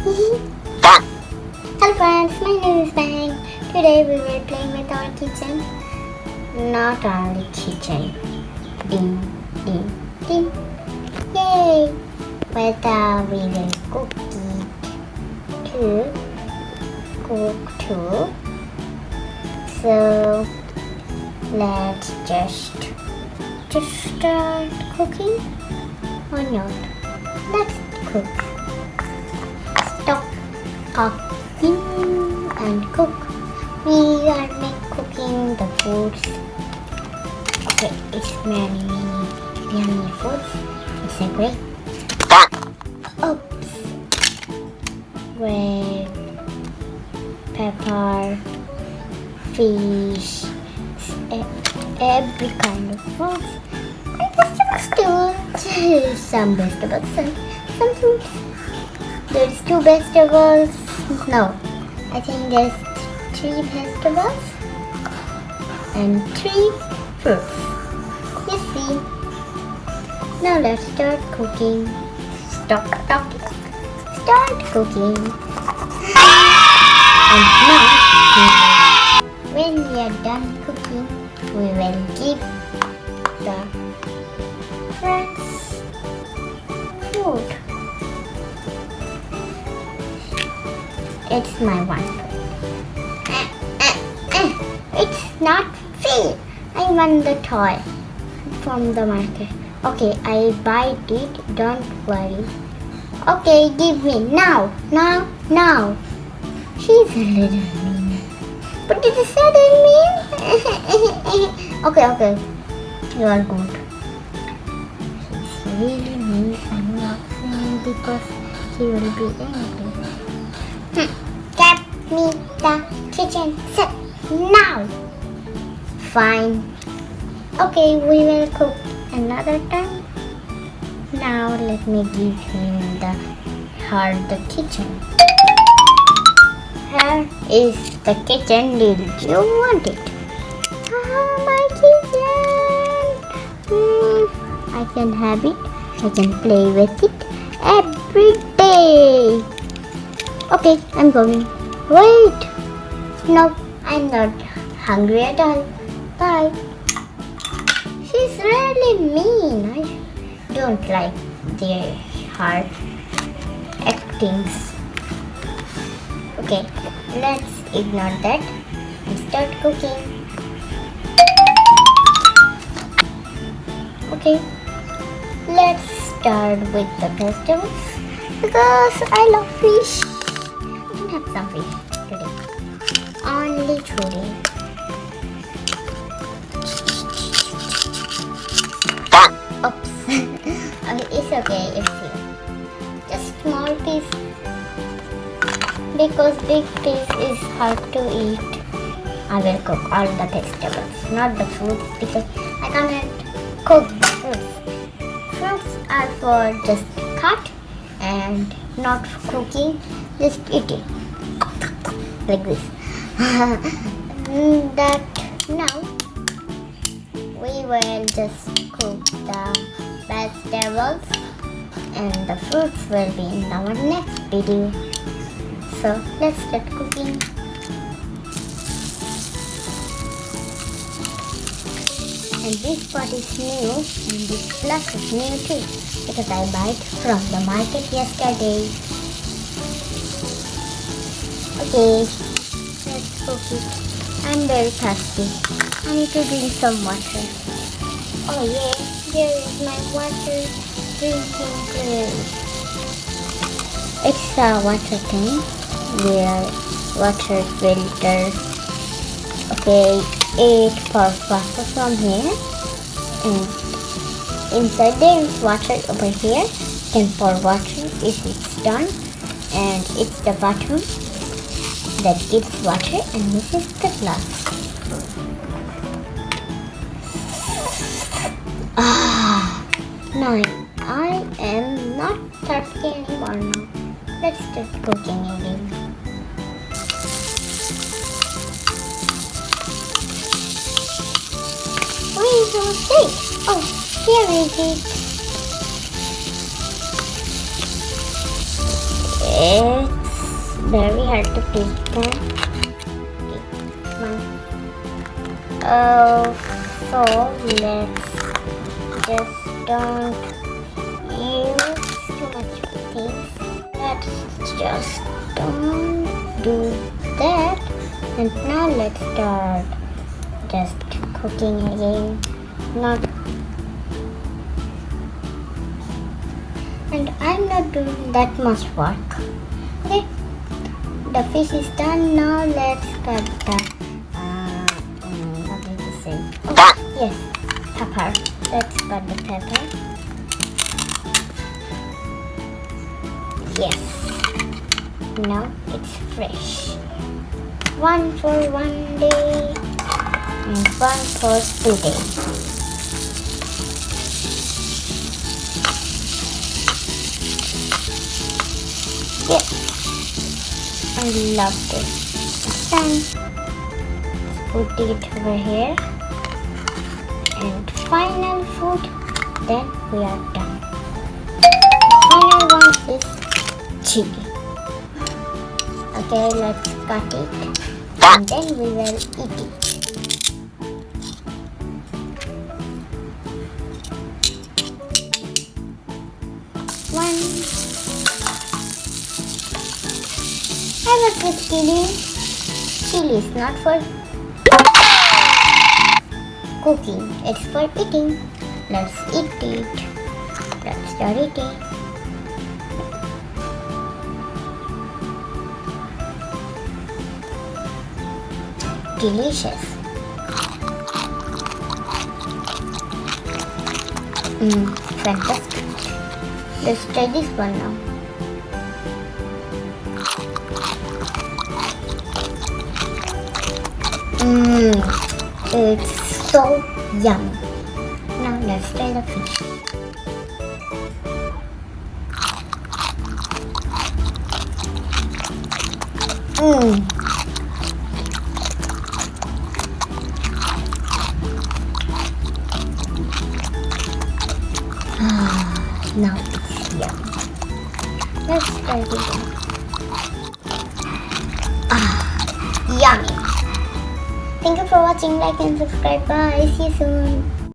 Hello friends, my name is Mehek. Today we will play with our kitchen. Not only kitchen. Ding, ding, ding. Yay! But we will cook too. So let's just start cooking or not. Let's cook. Stop cooking and cook. We are cooking the foods. Okay, it's many yummy foods. It's a great. Oops. Red pepper, fish, every kind of foods. And still some vegetables and some fruits. There's 2 vegetables. No, I think there's 3 vegetables and 3 fruits. You see. Now let's start cooking. Stop talking. Start cooking. And now, when we are done cooking, we will give the friends food. It's my one. It's not free. I want the toy from the market. Okay, I buy it. Don't worry. Okay, give me now. She's a little mean. But it is suddenly mean. Okay. You are good. She's really mean. I'm not mean because she will be angry. Get me the kitchen set now. Fine. Okay, we will cook another time. Now let me give him the kitchen. Here is the kitchen. Did you want it? My kitchen. I can have it. I can play with it every day. Okay, I'm going. Wait. No, I'm not hungry at all. Bye. She's really mean. I don't like their hard actings. Okay, let's ignore that and start cooking. Okay, let's start with the vegetables because I love fish. I can have some fish today. Only today. Oops. It's okay. It's here. Just small piece. Because big piece is hard to eat. I will cook all the vegetables, not the fruits, because I cannot cook the fruits. Fruits are for just cut and not cooking, just eating. Like this. That now we will just cook the vegetables and the fruits will be in our next video. So let's start cooking. And this pot is new and this plus is new too because I bought it from the market yesterday. Okay, let's cook it. I'm very thirsty. I need to drink some water. Oh yeah, there is my water drinking place. It's a water tank. There, water filter. Okay, 8 pours water from here, and inside there is water over here. You can pour water if it's done, and it's the bottom that gives water, and this is the glass. No, I am not thirsty anymore now. Let's start cooking again. Where is our steak? Oh, here is it. It's very hard to pick them. Okay, come on. So let's just don't use too much things. Let's just don't do that. And now let's start just cooking again. And I'm not doing that much work. Okay, the fish is done. Now let's cut the what did you say? Oh, yes, pepper. Let's cut the pepper. Yes, now it's fresh. One for 1 day and one for 2 days. Yes, I love this. It's done. Let's put it over here. And final food, then we are done. Final one is chili. Okay, let's cut it and then we will eat it. One. I was just kidding. Chili is not for cooking, it's for eating. Let's eat it. Let's start eating. Delicious. Fantastic. Let's try this one now. It's so yummy. Now let's try the fish. Now it's yummy. Let's try it again. Yummy. Thank you for watching. Like and subscribe. Bye. See you soon.